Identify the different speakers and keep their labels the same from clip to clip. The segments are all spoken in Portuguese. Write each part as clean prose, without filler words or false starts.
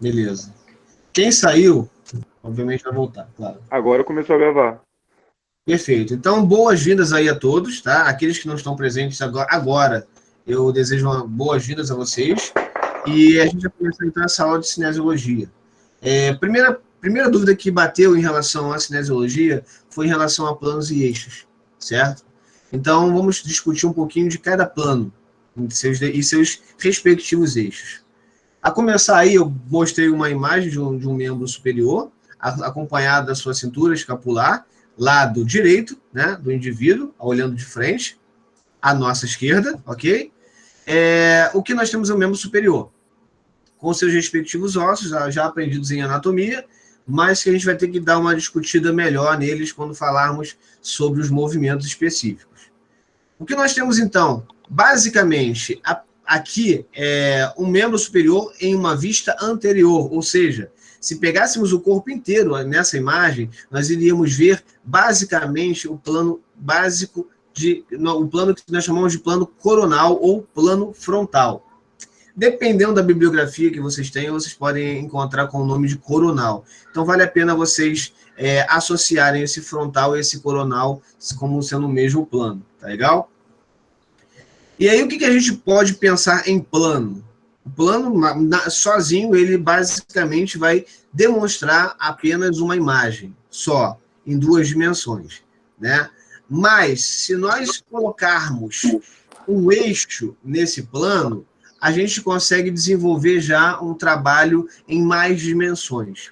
Speaker 1: Beleza. Quem saiu, obviamente vai voltar, claro.
Speaker 2: Agora começou a gravar.
Speaker 1: Perfeito. Então, boas-vindas aí a todos, tá? Aqueles que não estão presentes agora, eu desejo boas-vindas a vocês. E a gente vai começar então essa aula de cinesiologia. Primeira dúvida que bateu em relação à cinesiologia foi em relação a planos e eixos, certo? Então, vamos discutir um pouquinho de cada plano e seus respectivos eixos. A começar aí, eu mostrei uma imagem de um membro superior, acompanhado da sua cintura escapular, lado direito, né, do indivíduo, olhando de frente, à nossa esquerda, ok? O que nós temos é o membro superior, com seus respectivos ossos, já aprendidos em anatomia, mas que a gente vai ter que dar uma discutida melhor neles quando falarmos sobre os movimentos específicos. O que nós temos, então? Basicamente, aqui é um membro superior em uma vista anterior, ou seja, se pegássemos o corpo inteiro nessa imagem, nós iríamos ver basicamente o plano básico, o plano que nós chamamos de plano coronal ou plano frontal. Dependendo da bibliografia que vocês tenham, vocês podem encontrar com o nome de coronal. Então, vale a pena vocês associarem esse frontal e esse coronal como sendo o mesmo plano, tá legal? E aí, o que a gente pode pensar em plano? O plano, sozinho, ele basicamente vai demonstrar apenas uma imagem, só, em duas dimensões, né? Mas, se nós colocarmos um eixo nesse plano, a gente consegue desenvolver já um trabalho em mais dimensões.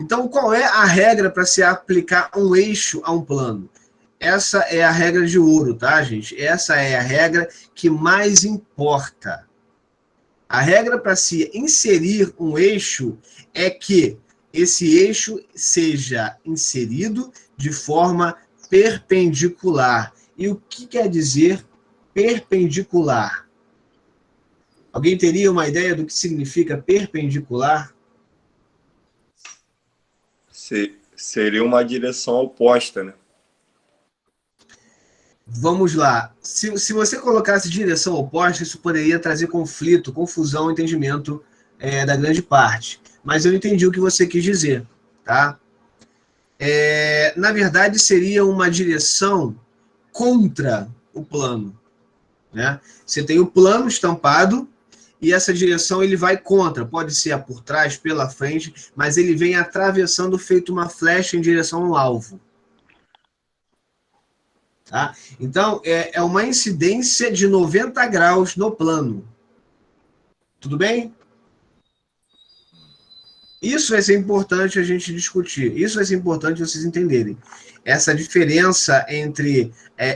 Speaker 1: Então, qual é a regra para se aplicar um eixo a um plano? Essa é a regra de ouro, tá, gente? Essa é a regra que mais importa. A regra para se inserir um eixo é que esse eixo seja inserido de forma perpendicular. E o que quer dizer perpendicular? Alguém teria uma ideia do que significa perpendicular?
Speaker 3: Seria uma direção oposta, né?
Speaker 1: Vamos lá. Se você colocasse direção oposta, isso poderia trazer conflito, confusão, entendimento da grande parte. Mas eu entendi o que você quis dizer, tá? Na verdade, seria uma direção contra o plano, né? Você tem o plano estampado e essa direção ele vai contra. Pode ser por trás, pela frente, mas ele vem atravessando feito uma flecha em direção ao alvo. Tá? Então, é uma incidência de 90 graus no plano. Tudo bem? Isso vai ser importante a gente discutir. Isso vai ser importante vocês entenderem. Essa diferença entre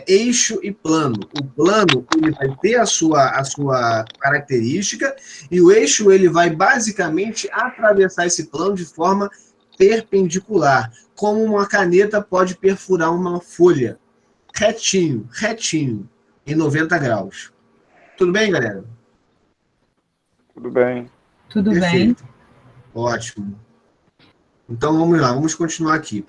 Speaker 1: eixo e plano. O plano ele vai ter a sua característica e o eixo ele vai basicamente atravessar esse plano de forma perpendicular, como uma caneta pode perfurar uma folha. Retinho, em 90 graus. Tudo bem, galera?
Speaker 2: Tudo bem.
Speaker 4: Tudo
Speaker 1: Perfeito.
Speaker 4: bem.
Speaker 1: Ótimo. Então, vamos lá, vamos continuar aqui.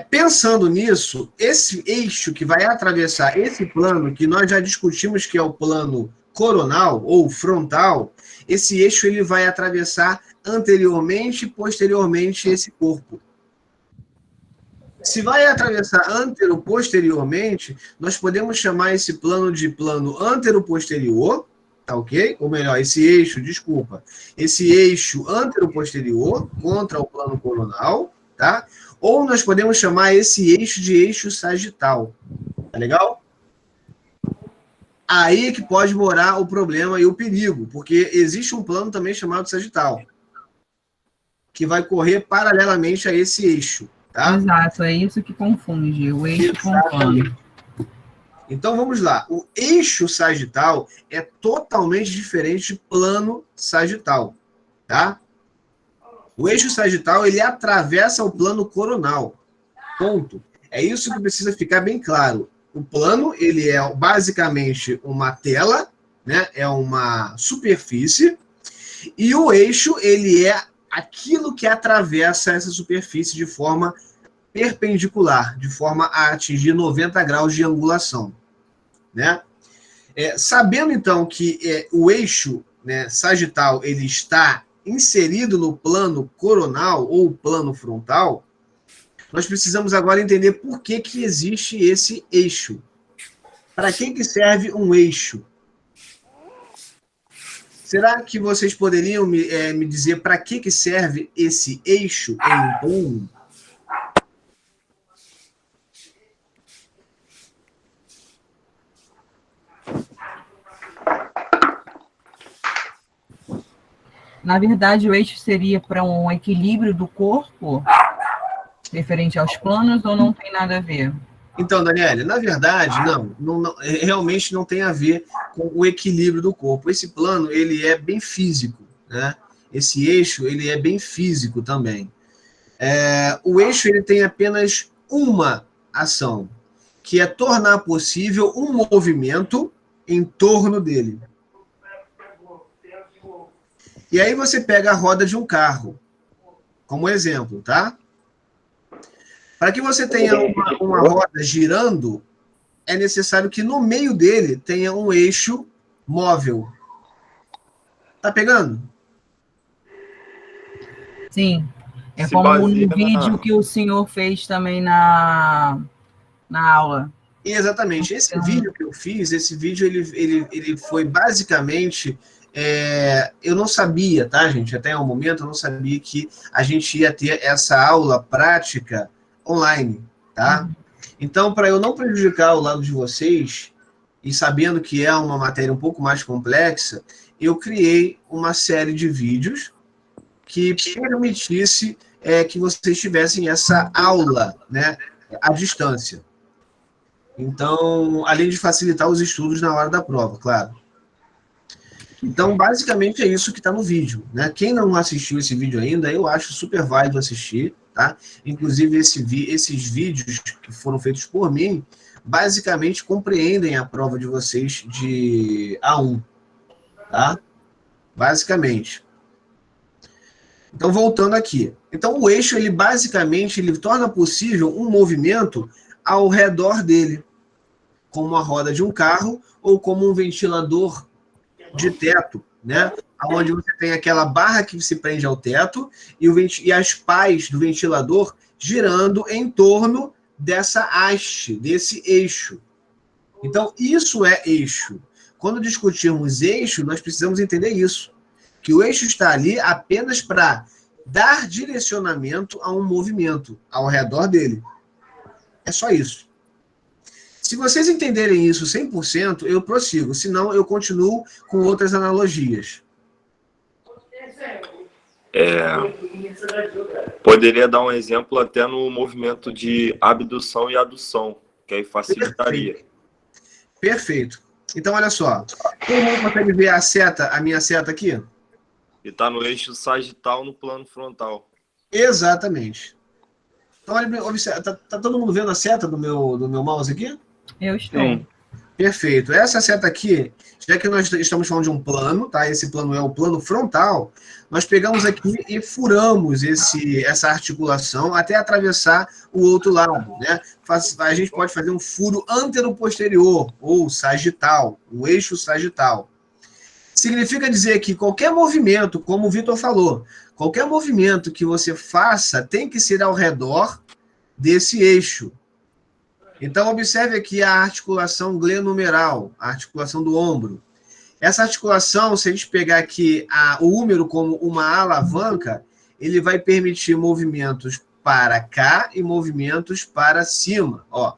Speaker 1: Pensando nisso, esse eixo que vai atravessar esse plano, que nós já discutimos que é o plano coronal ou frontal, esse eixo ele vai atravessar anteriormente e posteriormente esse corpo. Se vai atravessar antero-posteriormente, nós podemos chamar esse plano de plano antero-posterior, tá ok? Ou melhor, esse eixo antero-posterior contra o plano coronal, tá? Ou nós podemos chamar esse eixo de eixo sagital, tá legal? Aí é que pode morar o problema e o perigo, porque existe um plano também chamado sagital, que vai correr paralelamente a esse eixo. Tá?
Speaker 4: Exato, é isso que confunde, o eixo com o plano.
Speaker 1: Então, vamos lá. O eixo sagital é totalmente diferente de plano sagital, tá? O eixo sagital, ele atravessa o plano coronal. Ponto. É isso que precisa ficar bem claro. O plano, ele é basicamente uma tela, né? É uma superfície, e o eixo, ele é aquilo que atravessa essa superfície de forma perpendicular, de forma a atingir 90 graus de angulação, né? Sabendo, então, que o eixo, né, sagital ele está inserido no plano coronal ou plano frontal, nós precisamos agora entender por que que existe esse eixo. Para que serve um eixo? Será que vocês poderiam me dizer para que serve esse eixo em um plano?
Speaker 4: Na verdade, o eixo seria para um equilíbrio do corpo, referente aos planos, ou não tem nada a ver?
Speaker 1: Então, Daniela, na verdade, realmente não tem a ver com o equilíbrio do corpo. Esse plano, ele é bem físico, né? Esse eixo, ele é bem físico também. O eixo, ele tem apenas uma ação, que é tornar possível um movimento em torno dele. E aí você pega a roda de um carro, como exemplo, tá? Para que você tenha uma roda girando, é necessário que no meio dele tenha um eixo móvel. Tá pegando?
Speaker 4: Sim. É
Speaker 3: Se
Speaker 4: como no
Speaker 3: baseia
Speaker 4: vídeo que o senhor fez também na aula.
Speaker 1: Exatamente. Esse vídeo que eu fiz, esse vídeo ele foi basicamente... eu não sabia, tá, gente? Até o momento eu não sabia que a gente ia ter essa aula prática online, tá? Então, para eu não prejudicar o lado de vocês, e sabendo que é uma matéria um pouco mais complexa, eu criei uma série de vídeos que permitisse que vocês tivessem essa aula, né, à distância. Então, além de facilitar os estudos na hora da prova, claro. Então, basicamente é isso que está no vídeo, né? Quem não assistiu esse vídeo ainda, eu acho super válido assistir, tá? Inclusive, esses vídeos que foram feitos por mim, basicamente compreendem a prova de vocês de A1, tá? Basicamente. Então, voltando aqui. Então, o eixo, ele basicamente, ele torna possível um movimento ao redor dele, como a roda de um carro ou como um ventilador de teto, né? Onde você tem aquela barra que se prende ao teto e as pás do ventilador girando em torno dessa haste, desse eixo. Então, isso é eixo. Quando discutirmos eixo, nós precisamos entender isso. Que o eixo está ali apenas para dar direcionamento a um movimento ao redor dele. É só isso. Se vocês entenderem isso 100%, eu prossigo. Senão, eu continuo com outras analogias.
Speaker 3: Poderia dar um exemplo até no movimento de abdução e adução, que aí facilitaria.
Speaker 1: Perfeito. Então, olha só. Todo mundo consegue ver a minha seta aqui?
Speaker 3: E está no eixo sagital no plano frontal.
Speaker 1: Exatamente. Então, olha, tá todo mundo vendo a seta do meu mouse aqui?
Speaker 4: Eu estou.
Speaker 3: Sim.
Speaker 1: Perfeito. Essa seta aqui, já que nós estamos falando de um plano, tá? Esse plano é o plano frontal, nós pegamos aqui e furamos essa articulação até atravessar o outro lado, né? A gente pode fazer um furo antero-posterior, ou sagital, o eixo sagital. Significa dizer que qualquer movimento, como o Vitor falou, qualquer movimento que você faça tem que ser ao redor desse eixo. Então, observe aqui a articulação glenohumeral, a articulação do ombro. Essa articulação, se a gente pegar aqui o húmero como uma alavanca, ele vai permitir movimentos para cá e movimentos para cima. Ó,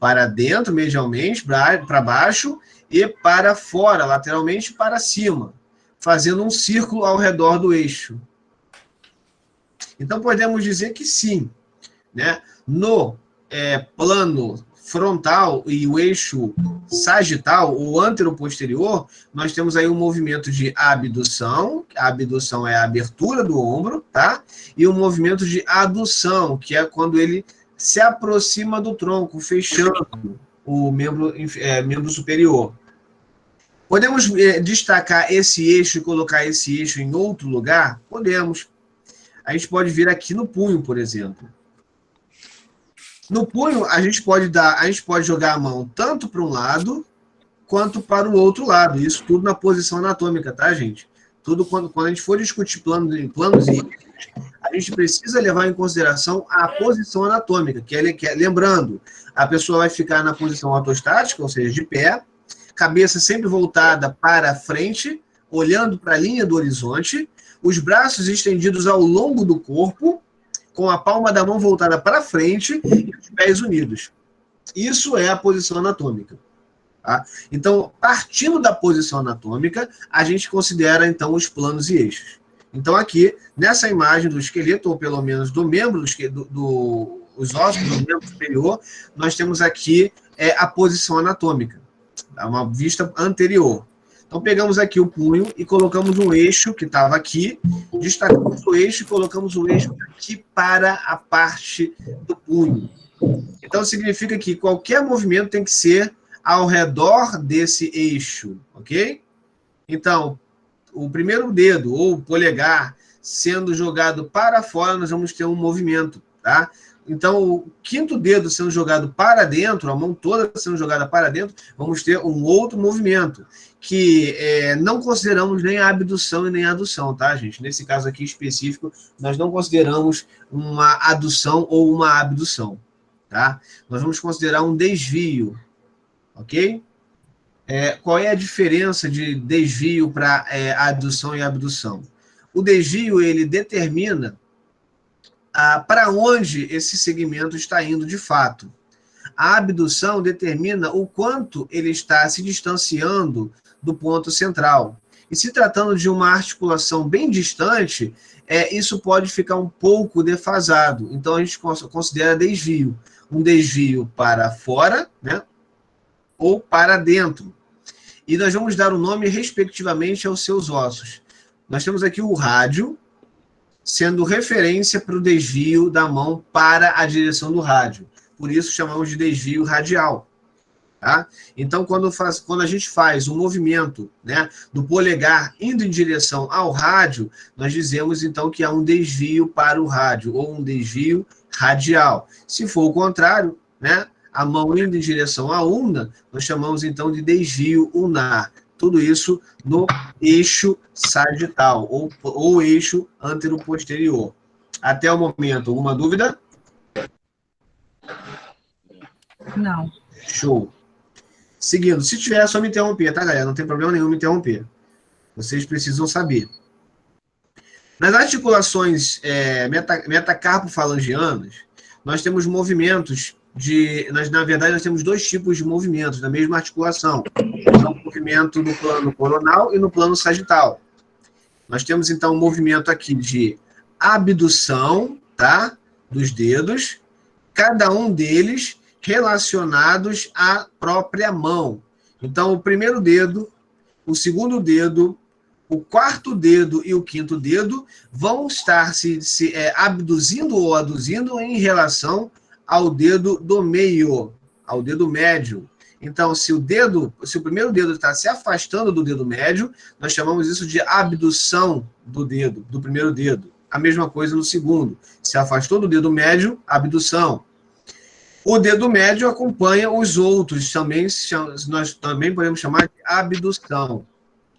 Speaker 1: para dentro, medialmente, para baixo, e para fora, lateralmente, para cima, fazendo um círculo ao redor do eixo. Então, podemos dizer que sim, né? No plano frontal e o eixo sagital, ou antero-posterior, nós temos aí um movimento de abdução, a abdução é a abertura do ombro, tá? E um movimento de adução, que é quando ele se aproxima do tronco, fechando o membro superior. Podemos destacar esse eixo e colocar esse eixo em outro lugar? Podemos. A gente pode vir aqui no punho, por exemplo. No punho, a gente pode jogar a mão tanto para um lado quanto para o outro lado. Isso tudo na posição anatômica, tá, gente? Quando a gente for discutir planos e eixos, a gente precisa levar em consideração a posição anatômica, lembrando, a pessoa vai ficar na posição ortostática, ou seja, de pé, cabeça sempre voltada para frente, olhando para a linha do horizonte, os braços estendidos ao longo do corpo, com a palma da mão voltada para frente e os pés unidos. Isso é a posição anatômica. Tá? Então, partindo da posição anatômica, a gente considera, então, os planos e eixos. Então, aqui, nessa imagem do esqueleto, ou pelo menos do membro, os ossos do membro superior, nós temos aqui a posição anatômica, uma vista anterior. Então, pegamos aqui o punho e colocamos um eixo que estava aqui, destacamos o eixo e colocamos o eixo aqui para a parte do punho. Então, significa que qualquer movimento tem que ser ao redor desse eixo, ok? Então, o primeiro dedo, ou o polegar, sendo jogado para fora, nós vamos ter um movimento, tá? Então, o quinto dedo sendo jogado para dentro, a mão toda sendo jogada para dentro, vamos ter um outro movimento, que não consideramos nem a abdução e nem a adução, tá, gente? Nesse caso aqui específico, nós não consideramos uma adução ou uma abdução, tá? Nós vamos considerar um desvio, ok? Qual é a diferença de desvio para adução e abdução? O desvio, ele determina para onde esse segmento está indo de fato. A abdução determina o quanto ele está se distanciando do ponto central. E se tratando de uma articulação bem distante, isso pode ficar um pouco defasado. Então, a gente considera desvio. Um desvio para fora, né? Ou para dentro. E nós vamos dar o nome, respectivamente, aos seus ossos. Nós temos aqui o rádio, sendo referência para o desvio da mão para a direção do rádio. Por isso chamamos de desvio radial. Tá? Então, quando a gente faz um movimento, né, do polegar indo em direção ao rádio, nós dizemos então que há um desvio para o rádio, ou um desvio radial. Se for o contrário, né, a mão indo em direção à ulna, nós chamamos então de desvio ulnar. Tudo isso no eixo sagital, ou eixo antero-posterior. Até o momento, alguma dúvida?
Speaker 4: Não.
Speaker 1: Show. Seguindo, se tiver, é só me interromper, tá, galera? Não tem problema nenhum me interromper. Vocês precisam saber. Nas articulações metacarpo-falangianas, nós temos movimentos na verdade, nós temos dois tipos de movimentos na mesma articulação. É o movimento no plano coronal e no plano sagital. Nós temos, então, um movimento aqui de abdução, tá? Dos dedos, cada um deles relacionados à própria mão. Então, o primeiro dedo, o segundo dedo, o quarto dedo e o quinto dedo vão estar se abduzindo ou aduzindo em relação ao dedo do meio, ao dedo médio. Então, se o primeiro dedo está se afastando do dedo médio, nós chamamos isso de abdução do primeiro dedo. A mesma coisa no segundo. Se afastou do dedo médio, abdução. O dedo médio acompanha os outros, nós também podemos chamar de abdução.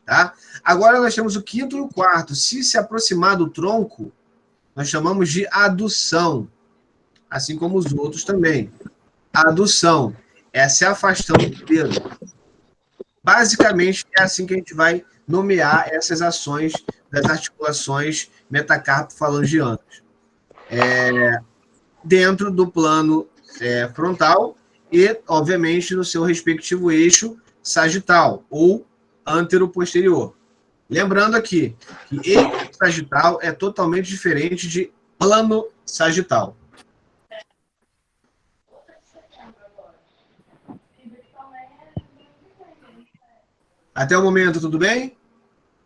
Speaker 1: Tá? Agora nós temos o quinto e o quarto. Se aproximar do tronco, nós chamamos de adução. Assim como os outros também. A adução é se afastando do dedo. Basicamente, é assim que a gente vai nomear essas ações das articulações metacarpo-falangianas. Dentro do plano frontal e, obviamente, no seu respectivo eixo sagital ou antero-posterior. Lembrando aqui que eixo sagital é totalmente diferente de plano sagital. Até o momento, tudo bem?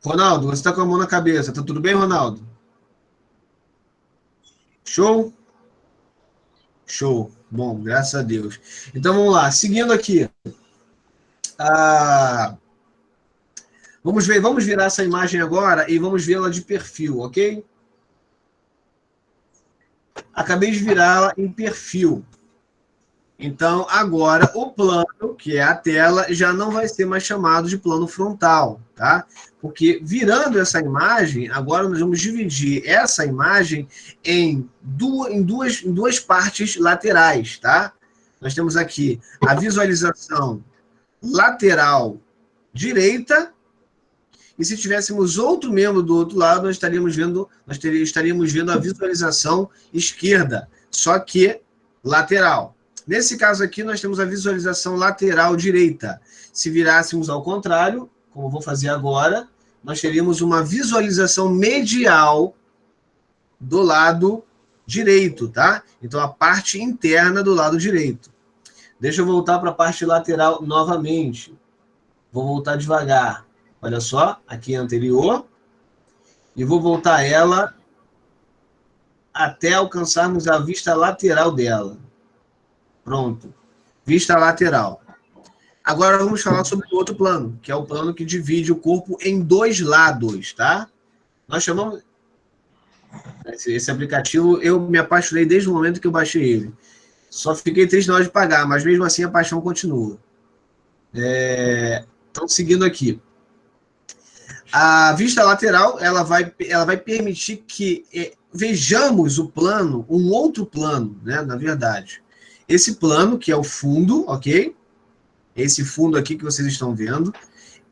Speaker 1: Ronaldo, você está com a mão na cabeça. Tá tudo bem, Ronaldo? Show? Show. Bom, graças a Deus. Então, vamos lá. Seguindo aqui. Vamos virar essa imagem agora e vamos vê-la de perfil, ok? Acabei de virá-la em perfil. Então, agora, o plano, que é a tela, já não vai ser mais chamado de plano frontal, tá? Porque, virando essa imagem, agora nós vamos dividir essa imagem em duas partes laterais, tá? Nós temos aqui a visualização lateral direita, e se tivéssemos outro membro do outro lado, nós estaríamos vendo a visualização esquerda, só que lateral. Nesse caso aqui, nós temos a visualização lateral direita. Se virássemos ao contrário, como eu vou fazer agora, nós teríamos uma visualização medial do lado direito, tá? Então, a parte interna do lado direito. Deixa eu voltar para a parte lateral novamente. Vou voltar devagar. Olha só, aqui é anterior. E vou voltar ela até alcançarmos a vista lateral dela. Pronto. Vista lateral. Agora vamos falar sobre o outro plano, que é o plano que divide o corpo em dois lados, tá? Nós chamamos... Esse aplicativo, eu me apaixonei desde o momento que eu baixei ele. Só fiquei triste na hora de pagar, mas mesmo assim a paixão continua. Então, seguindo aqui. A vista lateral, ela vai permitir que vejamos o plano, um outro plano, né, na verdade. Esse plano, que é o fundo, ok? Esse fundo aqui que vocês estão vendo,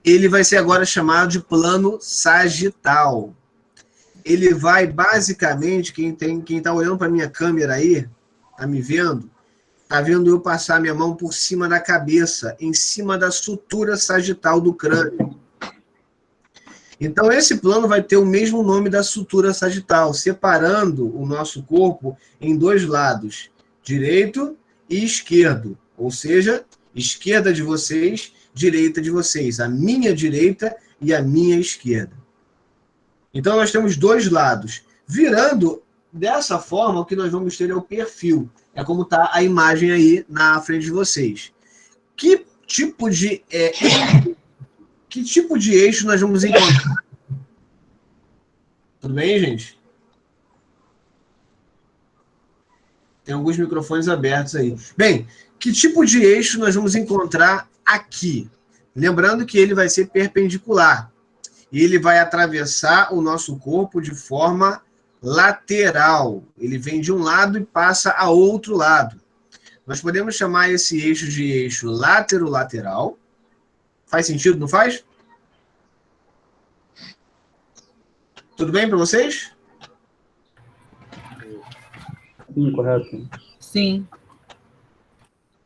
Speaker 1: ele vai ser agora chamado de plano sagital. Ele vai, basicamente, quem está olhando para a minha câmera aí, está me vendo? Está vendo eu passar minha mão por cima da cabeça, em cima da sutura sagital do crânio. Então, esse plano vai ter o mesmo nome da sutura sagital, separando o nosso corpo em dois lados, direito e esquerdo. Ou seja, esquerda de vocês, direita de vocês. A minha direita e a minha esquerda. Então, nós temos dois lados. Virando dessa forma, o que nós vamos ter é o perfil. É como está a imagem aí na frente de vocês. Que tipo de eixo nós vamos encontrar? Tudo bem, gente? Tem alguns microfones abertos aí. Bem, que tipo de eixo nós vamos encontrar aqui? Lembrando que ele vai ser perpendicular. E ele vai atravessar o nosso corpo de forma lateral. Ele vem de um lado e passa a outro lado. Nós podemos chamar esse eixo de eixo látero-lateral. Faz sentido, não faz? Tudo bem para vocês?
Speaker 2: Sim, correto.
Speaker 4: Sim.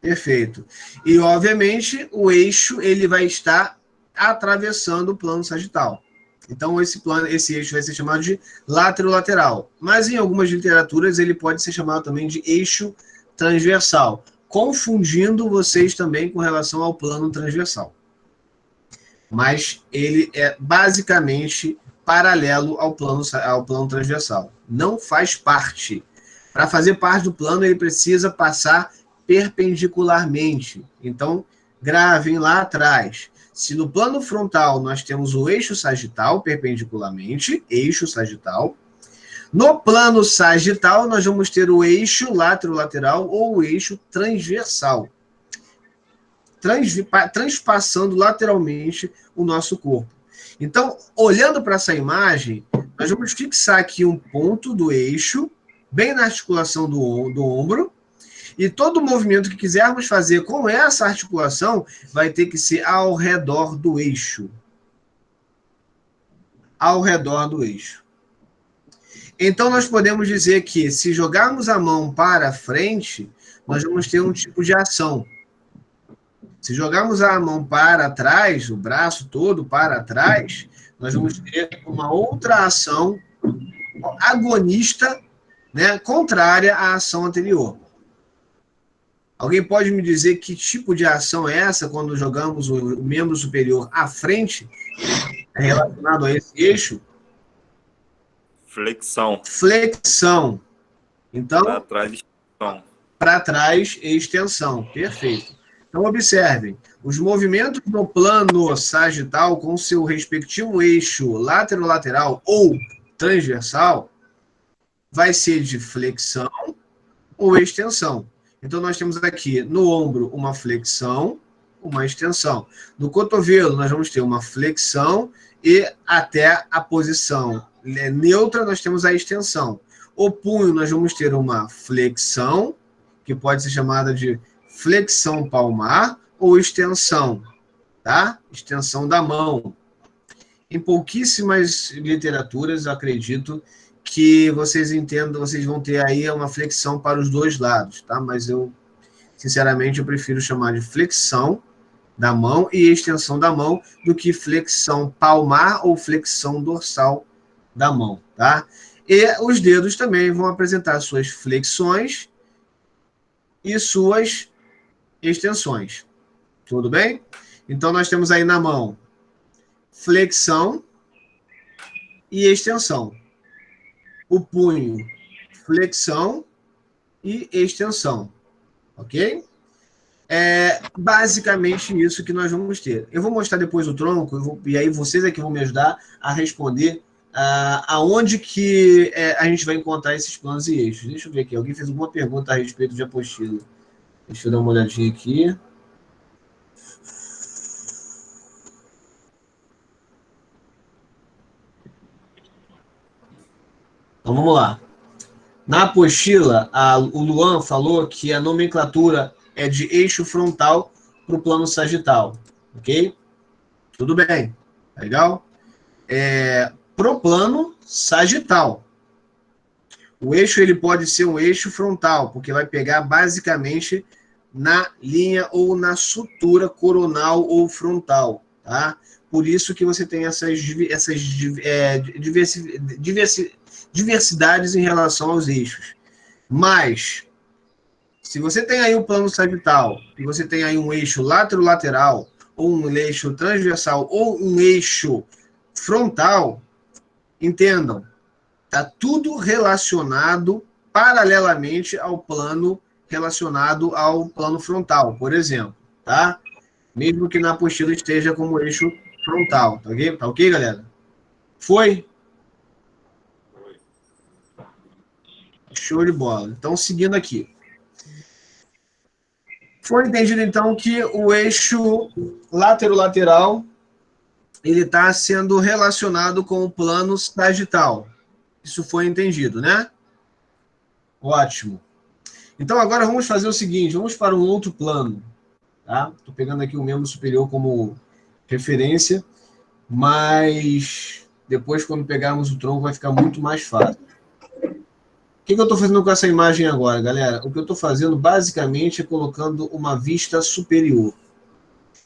Speaker 1: Perfeito. E, obviamente, o eixo ele vai estar atravessando o plano sagital. Então, esse eixo vai ser chamado de látero-lateral. Mas, em algumas literaturas, ele pode ser chamado também de eixo transversal, confundindo vocês também com relação ao plano transversal. Mas ele é basicamente paralelo ao plano transversal. Não faz parte. Para fazer parte do plano, ele precisa passar perpendicularmente. Então, gravem lá atrás. Se no plano frontal nós temos o eixo sagital perpendicularmente, eixo sagital, no plano sagital nós vamos ter o eixo látero-lateral ou o eixo transversal, transpassando lateralmente o nosso corpo. Então, olhando para essa imagem, nós vamos fixar aqui um ponto do eixo, bem na articulação do ombro, e todo movimento que quisermos fazer com essa articulação vai ter que ser ao redor do eixo. Ao redor do eixo. Então, nós podemos dizer que, se jogarmos a mão para frente, nós vamos ter um tipo de ação. Se jogarmos a mão para trás, o braço todo para trás, nós vamos ter uma outra ação agonista, né, contrária à ação anterior. Alguém pode me dizer que tipo de ação é essa quando jogamos o membro superior à frente, relacionado a esse eixo?
Speaker 3: Flexão.
Speaker 1: Flexão. Então,
Speaker 3: Para trás, extensão.
Speaker 1: Para trás, extensão. Perfeito. Então, observem. Os movimentos no plano sagital com seu respectivo eixo látero-lateral ou transversal vai ser de flexão ou extensão. Então, nós temos aqui no ombro uma flexão, uma extensão. No cotovelo, nós vamos ter uma flexão e até a posição neutra, nós temos a extensão. O punho, nós vamos ter uma flexão, que pode ser chamada de flexão palmar ou extensão, tá? Extensão da mão. Em pouquíssimas literaturas, eu acredito que vocês entendam, vocês vão ter aí uma flexão para os dois lados, tá? Mas eu, sinceramente, eu prefiro chamar de flexão da mão e extensão da mão do que flexão palmar ou flexão dorsal da mão, tá? E os dedos também vão apresentar suas flexões e suas extensões. Tudo bem? Então, nós temos aí na mão flexão e extensão. O punho, flexão e extensão. Ok? É basicamente isso que nós vamos ter. Eu vou mostrar depois o tronco, e aí vocês é que vão me ajudar a responder aonde que a gente vai encontrar esses planos e eixos. Deixa eu ver aqui. Alguém fez alguma pergunta a respeito de apostila. Deixa eu dar uma olhadinha aqui. Então, vamos lá. Na apostila, o Luan falou que a nomenclatura é de eixo frontal para o plano sagital. Ok? Tudo bem. Legal? Pro plano sagital. O eixo ele pode ser um eixo frontal, porque vai pegar basicamente na linha ou na sutura coronal ou frontal. Tá? Por isso que você tem essas diversidades em relação aos eixos. Mas, se você tem aí um plano sagital, e você tem aí um eixo lateral, ou um eixo transversal, ou um eixo frontal, entendam, está tudo relacionado paralelamente ao plano relacionado ao plano frontal, por exemplo, tá? Mesmo que na apostila esteja como eixo frontal, tá ok? Tá ok, galera? Foi? Show de bola. Então, seguindo aqui. Foi entendido, então, que o eixo lateral ele está sendo relacionado com o plano sagital. Isso foi entendido, né? Ótimo. Então, agora vamos fazer o seguinte, vamos para um outro plano. Tá? Estou pegando aqui o membro superior como referência, mas depois, quando pegarmos o tronco, vai ficar muito mais fácil. O que eu estou fazendo com essa imagem agora, galera? O que eu estou fazendo, basicamente, é colocando uma vista superior.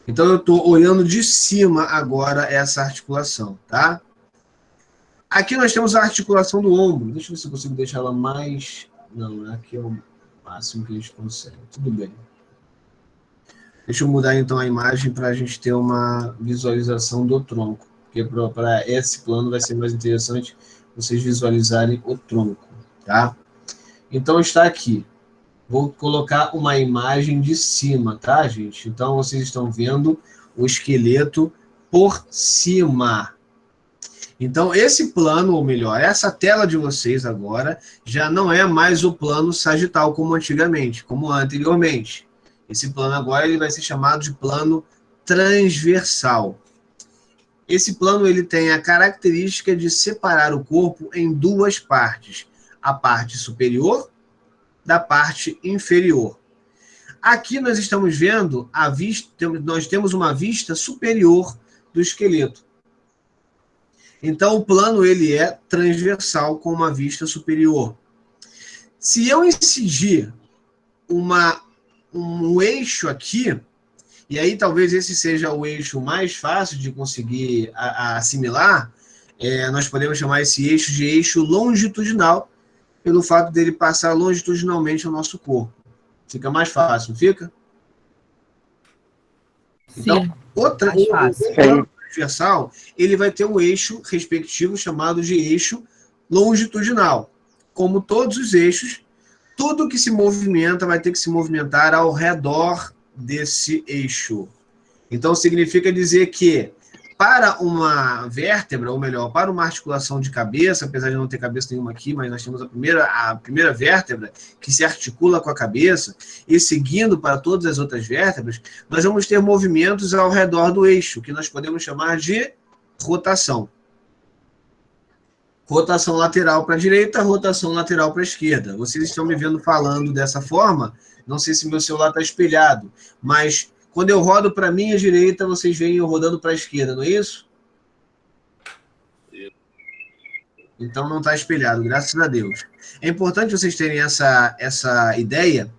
Speaker 1: Então, eu estou olhando de cima agora essa articulação, tá? Aqui nós temos a articulação do ombro. Deixa eu ver se eu consigo deixar ela mais... Não, aqui é o máximo que a gente consegue. Tudo bem. Deixa eu mudar, então, a imagem para a gente ter uma visualização do tronco. Porque para esse plano vai ser mais interessante vocês visualizarem o tronco, tá? Então, está aqui. Vou colocar uma imagem de cima, tá, gente? Então, vocês estão vendo o esqueleto por cima. Então, esse plano, ou melhor, essa tela de vocês agora, já não é mais o plano sagital como antigamente, como anteriormente. Esse plano agora ele vai ser chamado de plano transversal. Esse plano ele tem a característica de separar o corpo em duas partes. A parte superior da parte inferior. Aqui nós estamos vendo a vista, nós temos uma vista superior do esqueleto. Então o plano ele é transversal com uma vista superior. Se eu incidir um eixo aqui, e aí talvez esse seja o eixo mais fácil de conseguir assimilar, nós podemos chamar esse eixo de eixo longitudinal, pelo fato dele passar longitudinalmente ao nosso corpo. Fica mais fácil, não fica?
Speaker 4: Sim,
Speaker 1: então, o plano transversal, ele vai ter um eixo respectivo chamado de eixo longitudinal. Como todos os eixos, tudo que se movimenta vai ter que se movimentar ao redor desse eixo. Então, significa dizer que para uma vértebra, ou melhor, para uma articulação de cabeça, apesar de não ter cabeça nenhuma aqui, mas nós temos a primeira vértebra que se articula com a cabeça, e seguindo para todas as outras vértebras, nós vamos ter movimentos ao redor do eixo, que nós podemos chamar de rotação. Rotação lateral para a direita, rotação lateral para a esquerda. Vocês estão me vendo falando dessa forma, não sei se meu celular está espelhado, mas quando eu rodo para a minha direita, vocês veem eu rodando para a esquerda, não é isso? Então não está espelhado, graças a Deus. É importante vocês terem essa ideia,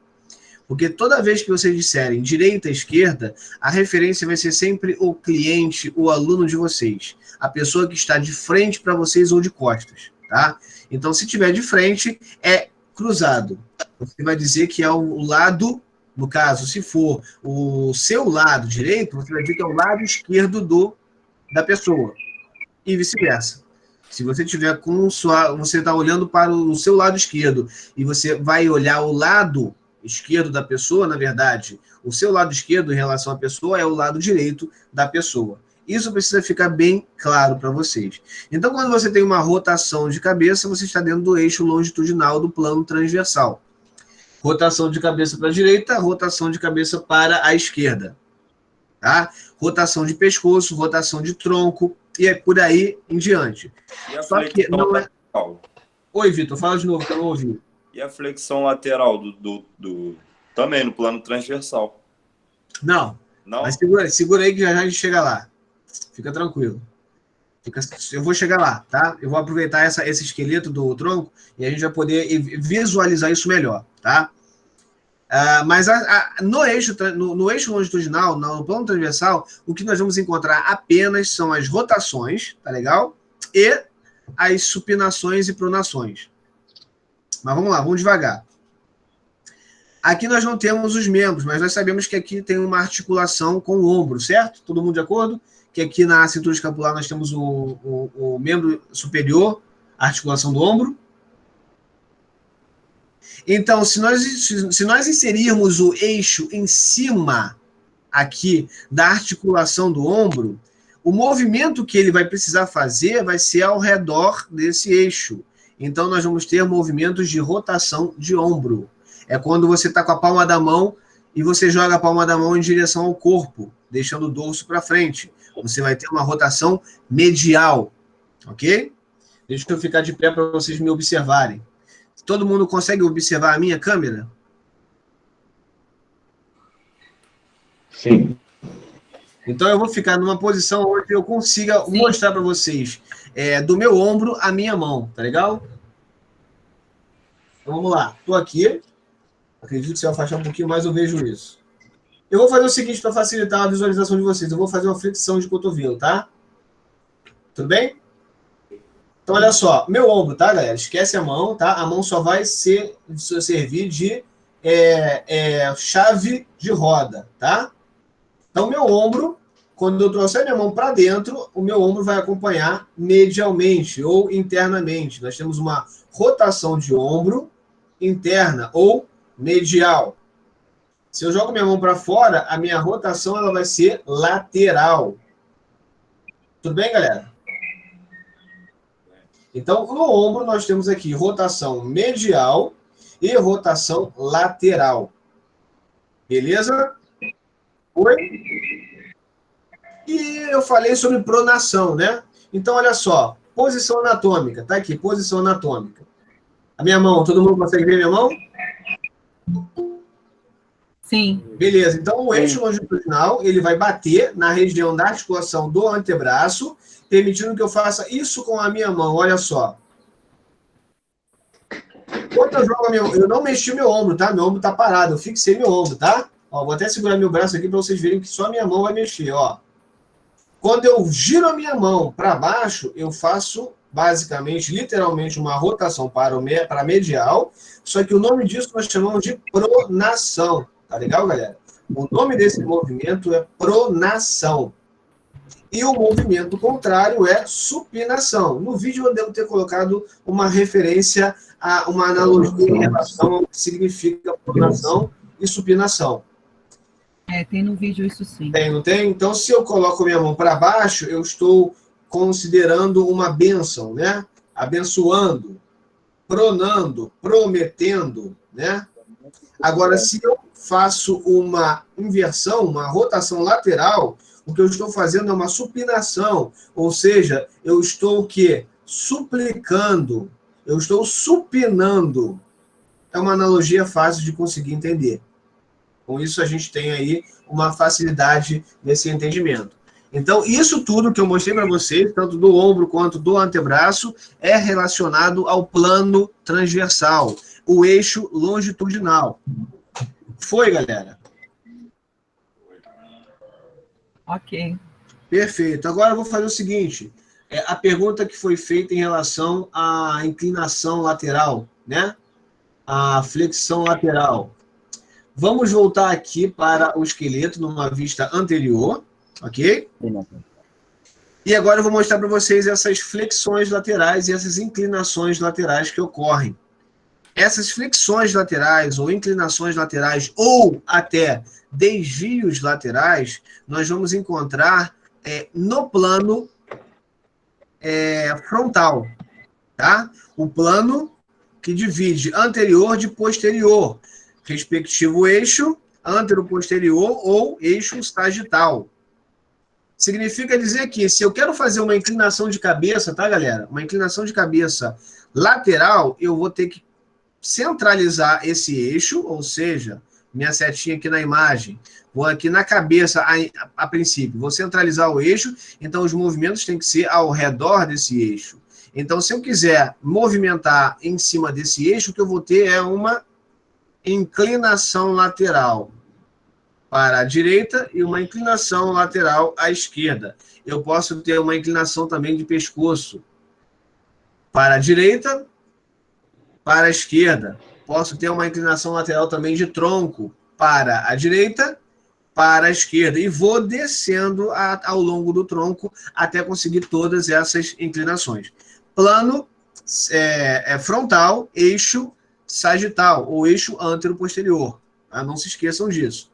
Speaker 1: porque toda vez que vocês disserem direita, esquerda, a referência vai ser sempre o cliente, o aluno de vocês. A pessoa que está de frente para vocês ou de costas, tá? Então, se tiver de frente, é cruzado. Você vai dizer que é o lado, no caso, se for o seu lado direito, você vai dizer que é o lado esquerdo da pessoa. E vice-versa. Se você tiver você está olhando para o seu lado esquerdo e você vai olhar o lado esquerdo da pessoa, na verdade, o seu lado esquerdo em relação à pessoa é o lado direito da pessoa. Isso precisa ficar bem claro para vocês. Então, quando você tem uma rotação de cabeça, você está dentro do eixo longitudinal do plano transversal. Rotação de cabeça para a direita, rotação de cabeça para a esquerda. Tá? Rotação de pescoço, rotação de tronco, e é por aí em diante.
Speaker 3: E a
Speaker 1: Só que não é...
Speaker 3: lateral?
Speaker 1: Oi, Vitor, fala de novo, que eu não ouvi.
Speaker 3: E a flexão lateral também no plano transversal?
Speaker 1: Não.
Speaker 3: Não?
Speaker 1: Mas segura aí que já a gente chega lá. Fica tranquilo. Eu vou chegar lá, tá? Eu vou aproveitar esse esqueleto do tronco e a gente vai poder visualizar isso melhor, tá? Mas no eixo longitudinal, no plano transversal, o que nós vamos encontrar apenas são as rotações, tá legal? E as supinações e pronações. Mas vamos lá, vamos devagar. Aqui nós não temos os membros, mas nós sabemos que aqui tem uma articulação com o ombro, certo? Todo mundo de acordo? Que aqui na cintura escapular nós temos o membro superior, a articulação do ombro. Então, se nós inserirmos o eixo em cima aqui da articulação do ombro, o movimento que ele vai precisar fazer vai ser ao redor desse eixo. Então, nós vamos ter movimentos de rotação de ombro. É quando você está com a palma da mão e você joga a palma da mão em direção ao corpo, deixando o dorso para frente. Você vai ter uma rotação medial, ok? Deixa eu ficar de pé para vocês me observarem. Todo mundo consegue observar a minha câmera?
Speaker 2: Sim.
Speaker 1: Então eu vou ficar numa posição onde eu consiga mostrar para vocês do meu ombro a minha mão, tá legal? Então vamos lá. Estou aqui. Acredito que se eu afastar um pouquinho mais eu vejo isso. Eu vou fazer o seguinte para facilitar a visualização de vocês. Eu vou fazer uma flexão de cotovelo, tá? Tudo bem? Então, olha só. Meu ombro, tá, galera? Esquece a mão, tá? A mão só vai servir de chave de roda, tá? Então, meu ombro, quando eu trouxer minha mão para dentro, o meu ombro vai acompanhar medialmente ou internamente. Nós temos uma rotação de ombro interna ou medial. Se eu jogo minha mão para fora, a minha rotação ela vai ser lateral. Tudo bem, galera? Então, no ombro, nós temos aqui rotação medial e rotação lateral. Beleza? Oi? E eu falei sobre pronação, né? Então, olha só. Posição anatômica. Tá aqui, posição anatômica. A minha mão, todo mundo consegue ver minha mão?
Speaker 4: Sim.
Speaker 1: Beleza, então o eixo longitudinal ele vai bater na região da articulação do antebraço, permitindo que eu faça isso com a minha mão, olha só. Quando eu jogo a minha mão, eu não mexi meu ombro, tá? Meu ombro tá parado, eu fixei meu ombro, tá? Ó, vou até segurar meu braço aqui para vocês verem que só a minha mão vai mexer, ó. Quando eu giro a minha mão para baixo, eu faço basicamente, literalmente, uma rotação para medial, só que o nome disso nós chamamos de pronação. Tá legal, galera? O nome desse movimento é pronação. E o movimento contrário é supinação. No vídeo eu devo ter colocado uma referência a uma analogia em relação ao que significa pronação e supinação.
Speaker 4: Tem no vídeo isso sim.
Speaker 1: Tem, não tem? Então, se eu coloco minha mão para baixo, eu estou considerando uma bênção, né? Abençoando, pronando, prometendo, né? Agora, se eu faço uma inversão, uma rotação lateral, o que eu estou fazendo é uma supinação, ou seja, eu estou o quê? Suplicando, eu estou supinando. É uma analogia fácil de conseguir entender. Com isso, a gente tem aí uma facilidade nesse entendimento. Então, isso tudo que eu mostrei para vocês, tanto do ombro quanto do antebraço, é relacionado ao plano transversal, o eixo longitudinal. Foi, galera?
Speaker 4: Ok.
Speaker 1: Perfeito. Agora eu vou fazer o seguinte, a pergunta que foi feita em relação à inclinação lateral, né? A flexão lateral. Vamos voltar aqui para o esqueleto numa vista anterior, ok? E agora eu vou mostrar para vocês essas flexões laterais e essas inclinações laterais que ocorrem. Essas flexões laterais ou inclinações laterais ou até desvios laterais, nós vamos encontrar no plano frontal, tá? O plano que divide anterior de posterior, respectivo eixo antero-posterior ou eixo sagital. Significa dizer que se eu quero fazer uma inclinação de cabeça, tá, galera? Uma inclinação de cabeça lateral, eu vou ter que centralizar esse eixo, ou seja, minha setinha aqui na imagem, vou aqui na cabeça a princípio, vou centralizar o eixo, então os movimentos têm que ser ao redor desse eixo. Então, se eu quiser movimentar em cima desse eixo, o que eu vou ter é uma inclinação lateral para a direita e uma inclinação lateral à esquerda. Eu posso ter uma inclinação também de pescoço para a direita, para a esquerda. Posso ter uma inclinação lateral também de tronco para a direita, para a esquerda. E vou descendo ao longo do tronco até conseguir todas essas inclinações. Plano frontal, eixo sagital, ou eixo antero-posterior. Tá? Não se esqueçam disso.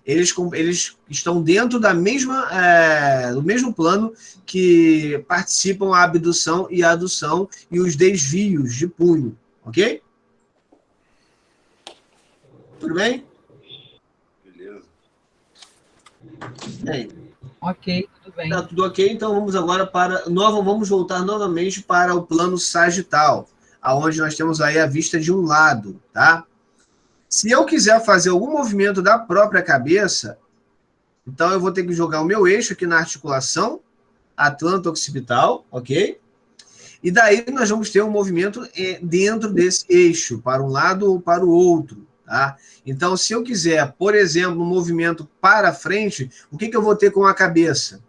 Speaker 1: Eles estão dentro do mesmo plano que participam a abdução e a adução e os desvios de punho. Ok? Tudo bem?
Speaker 3: Beleza.
Speaker 1: Bem,
Speaker 4: Ok, tudo bem.
Speaker 1: tá tudo ok, então vamos agora vamos voltar novamente para o plano sagital, aonde nós temos aí a vista de um lado, tá? Se eu quiser fazer algum movimento da própria cabeça, então eu vou ter que jogar o meu eixo aqui na articulação atlanto-occipital, ok? E daí nós vamos ter um movimento dentro desse eixo, para um lado ou para o outro, tá? Então, se eu quiser, por exemplo, um movimento para frente, o que eu vou ter com a cabeça?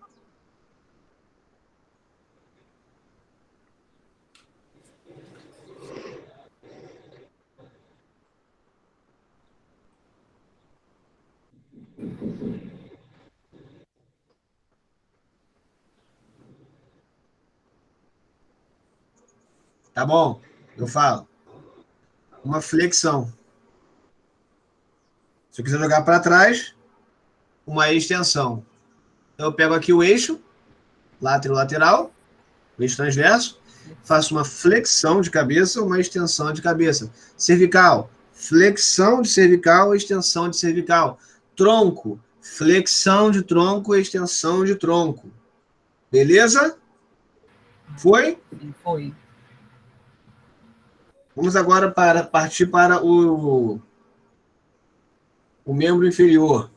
Speaker 1: Tá bom? Eu falo. Uma flexão. Se eu quiser jogar para trás, uma extensão. Então, eu pego aqui o eixo, lateral, o eixo transverso, faço uma flexão de cabeça, uma extensão de cabeça. Cervical, flexão de cervical, extensão de cervical. Tronco, flexão de tronco, extensão de tronco. Beleza? Foi?
Speaker 4: Foi.
Speaker 1: Vamos agora partir para o membro inferior.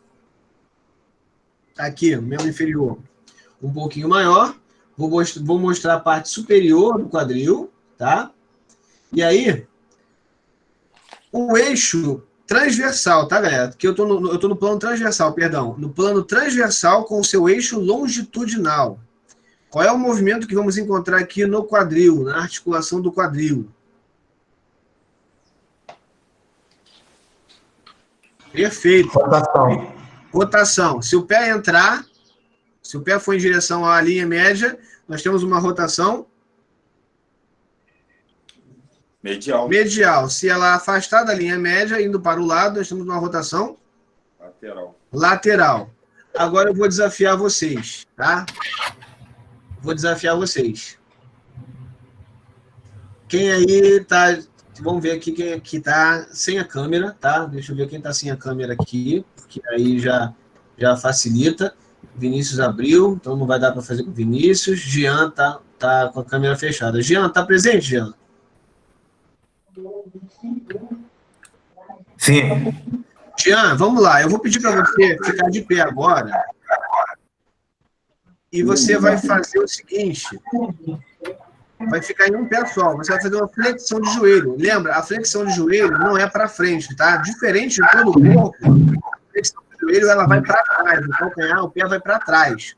Speaker 1: Aqui, o membro inferior. Um pouquinho maior. Vou mostrar a parte superior do quadril, tá? E aí, o eixo transversal, tá, galera? Que eu tô no plano transversal, perdão. No plano transversal com o seu eixo longitudinal. Qual é o movimento que vamos encontrar aqui no quadril, na articulação do quadril? Perfeito.
Speaker 2: Rotação.
Speaker 1: Rotação. Se o pé entrar, se o pé for em direção à linha média, nós temos uma rotação
Speaker 3: Medial.
Speaker 1: medial. Se ela afastar da linha média, indo para o lado, nós temos uma rotação
Speaker 3: Lateral.
Speaker 1: lateral. Agora eu vou desafiar vocês, tá? Vou desafiar vocês. Quem aí tá... Vamos ver aqui quem aqui tá sem a câmera, tá? Deixa eu ver quem tá sem a câmera aqui, porque aí já facilita. Vinícius abriu, então não vai dar para fazer com o Vinícius. Jean tá com a câmera fechada. Jean, tá presente, Jean?
Speaker 2: Sim.
Speaker 1: Jean, vamos lá. Eu vou pedir para você ficar de pé agora. E você vai fazer o seguinte. Vai ficar em um pé só. Você vai fazer uma flexão de joelho. Lembra, a flexão de joelho não é para frente, tá? Diferente de todo o corpo, a flexão de joelho ela vai para trás. O calcanhar, o pé vai para trás.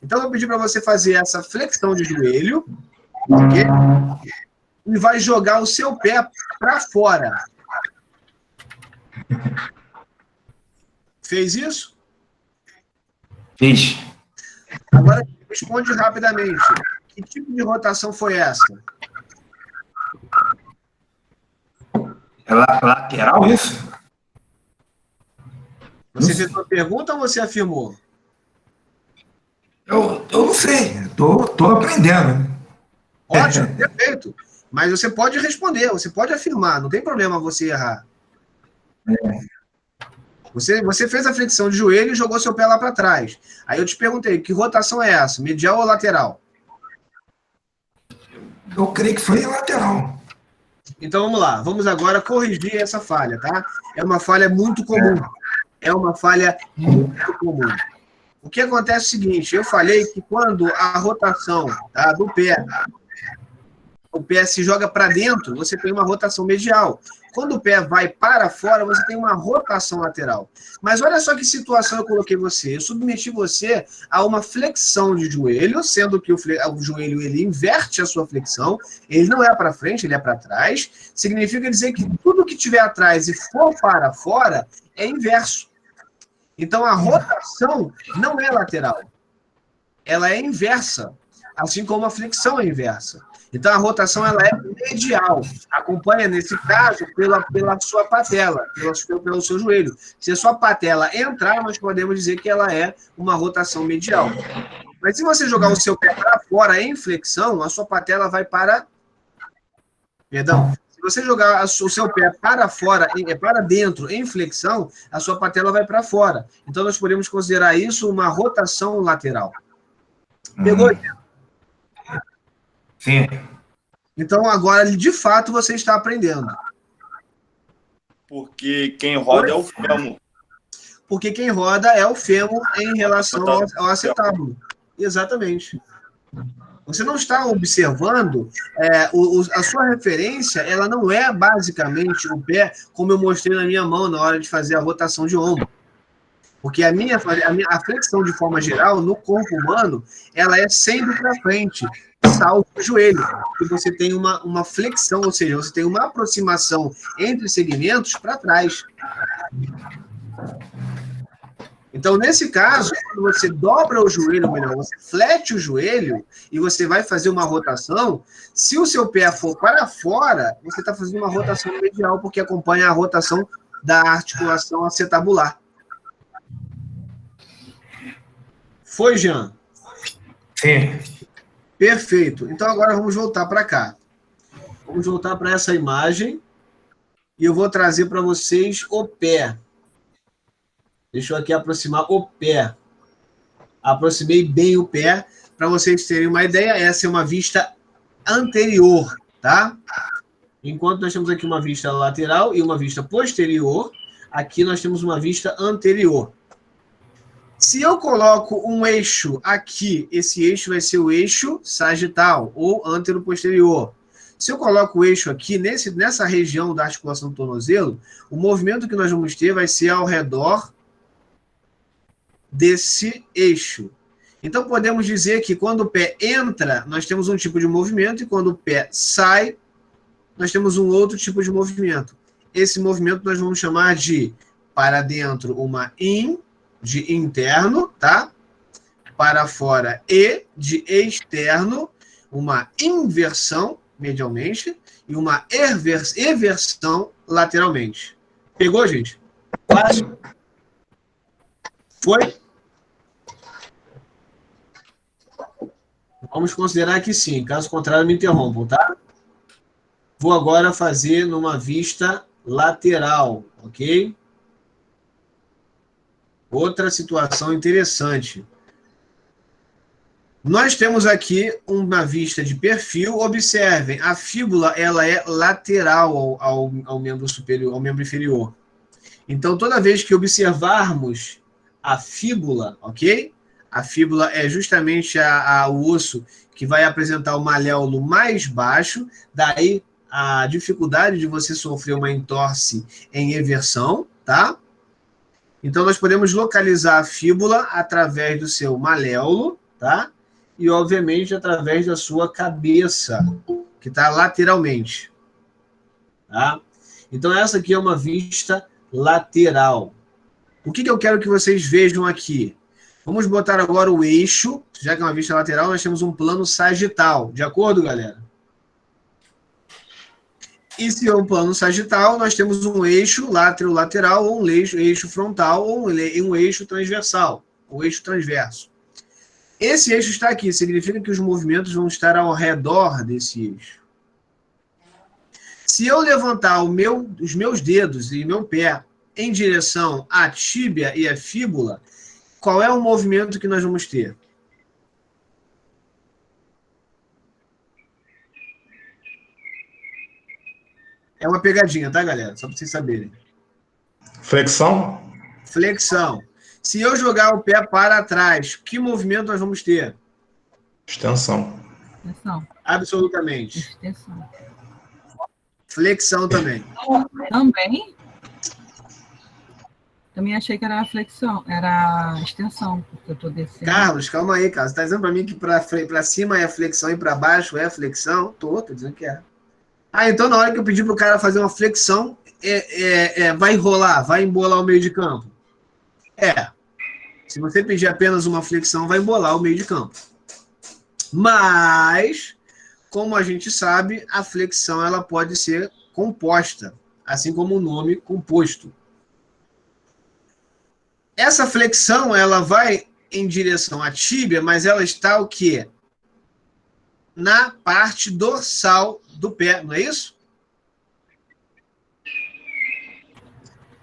Speaker 1: Então, eu vou pedir para você fazer essa flexão de joelho, ok? E vai jogar o seu pé para fora. Fez isso?
Speaker 2: Fiz.
Speaker 1: Agora, responde rapidamente. Que tipo de rotação foi essa?
Speaker 2: É lateral isso?
Speaker 1: Você fez uma pergunta ou você afirmou?
Speaker 2: Eu não sei. Tô aprendendo.
Speaker 1: Ótimo, perfeito. Mas você pode responder, você pode afirmar, não tem problema você errar. Você fez a flexão de joelho e jogou seu pé lá para trás. Aí eu te perguntei, que rotação é essa? Medial ou lateral?
Speaker 2: Eu creio que foi lateral.
Speaker 1: Então vamos lá, vamos agora corrigir essa falha, tá? É uma falha muito comum. É uma falha muito comum. O que acontece é o seguinte, eu falei que quando a rotação, tá, do pé, o pé se joga para dentro, você tem uma rotação medial. Quando o pé vai para fora, você tem uma rotação lateral. Mas olha só que situação eu coloquei você. Eu submeti você a uma flexão de joelho, sendo que o joelho ele inverte a sua flexão. Ele não é para frente, ele é para trás. Significa dizer que tudo que tiver atrás e for para fora é inverso. Então a rotação não é lateral. Ela é inversa, assim como a flexão é inversa. Então, a rotação ela é medial. Acompanha, nesse caso, pela sua patela, pelo seu joelho. Se a sua patela entrar, nós podemos dizer que ela é uma rotação medial. Mas se você jogar o seu pé para fora em flexão, a sua patela vai para... Perdão. Se você jogar o seu pé para fora, para dentro, em flexão, a sua patela vai para fora. Então, nós podemos considerar isso uma rotação lateral. Pegou?
Speaker 2: Sim.
Speaker 1: Então, agora, de fato, você está aprendendo.
Speaker 3: Porque quem roda é o fêmur.
Speaker 1: Porque quem roda é o fêmur em relação ao acetábulo. Exatamente. Você não está observando, a sua referência, ela não é basicamente o pé, como eu mostrei na minha mão na hora de fazer a rotação de ombro. Porque a flexão, de forma geral, no corpo humano, ela é sempre para frente, salvo o joelho. E você tem uma flexão, ou seja, você tem uma aproximação entre segmentos para trás. Então, nesse caso, quando você dobra o joelho, ou melhor, você flete o joelho e você vai fazer uma rotação, se o seu pé for para fora, você está fazendo uma rotação medial, porque acompanha a rotação da articulação acetabular. Foi, Jean?
Speaker 2: Sim.
Speaker 1: Perfeito. Então, agora vamos voltar para cá. Vamos voltar para essa imagem e eu vou trazer para vocês o pé. Deixa eu aqui aproximar o pé. Aproximei bem o pé para vocês terem uma ideia. Essa é uma vista anterior, tá? Enquanto nós temos aqui uma vista lateral e uma vista posterior, aqui nós temos uma vista anterior. Se eu coloco um eixo aqui, esse eixo vai ser o eixo sagital ou antero-posterior. Se eu coloco o eixo aqui, nessa região da articulação do tornozelo, o movimento que nós vamos ter vai ser ao redor desse eixo. Então, podemos dizer que quando o pé entra, nós temos um tipo de movimento, e quando o pé sai, nós temos um outro tipo de movimento. Esse movimento nós vamos chamar de, para dentro, uma de interno, tá? Para fora e de externo, uma inversão medialmente e uma eversão lateralmente. Pegou, gente? Fácil? Foi? Vamos considerar que sim. Caso contrário, me interrompam, tá? Vou agora fazer numa vista lateral, ok? Outra situação interessante. Nós temos aqui uma vista de perfil. Observem, a fíbula ela é lateral ao membro superior, ao membro inferior. Então, toda vez que observarmos a fíbula, ok? A fíbula é justamente o osso que vai apresentar o maléolo mais baixo, daí a dificuldade de você sofrer uma entorse em eversão, tá? Então, nós podemos localizar a fíbula através do seu maléolo, tá? E, obviamente, através da sua cabeça, que está lateralmente, tá? Então, essa aqui é uma vista lateral. O que eu quero que vocês vejam aqui? Vamos botar agora o eixo, já que é uma vista lateral, nós temos um plano sagital. De acordo, galera? E se é um plano sagital, nós temos um eixo lateral, ou um eixo frontal, ou um eixo transversal, ou eixo transverso. Esse eixo está aqui, significa que os movimentos vão estar ao redor desse eixo. Se eu levantar os meus dedos e meu pé em direção à tíbia e à fíbula, qual é o movimento que nós vamos ter? É uma pegadinha, tá, galera? Só para vocês saberem.
Speaker 5: Flexão?
Speaker 1: Flexão. Se eu jogar o pé para trás, que movimento nós vamos ter?
Speaker 5: Extensão.
Speaker 4: Extensão.
Speaker 1: Absolutamente.
Speaker 4: Extensão.
Speaker 1: Flexão também.
Speaker 4: Também? Também achei que era flexão, era extensão, porque eu estou descendo.
Speaker 1: Carlos, calma aí, Carlos. Você está dizendo para mim que para cima é flexão e para baixo é flexão? Tô dizendo que é. Ah, então na hora que eu pedi para o cara fazer uma flexão, vai enrolar, vai embolar o meio de campo? É. Se você pedir apenas uma flexão, vai embolar o meio de campo. Mas, como a gente sabe, a flexão ela pode ser composta, assim como o nome composto. Essa flexão ela vai em direção à tíbia, mas ela está o quê? Na parte dorsal do pé, não é isso?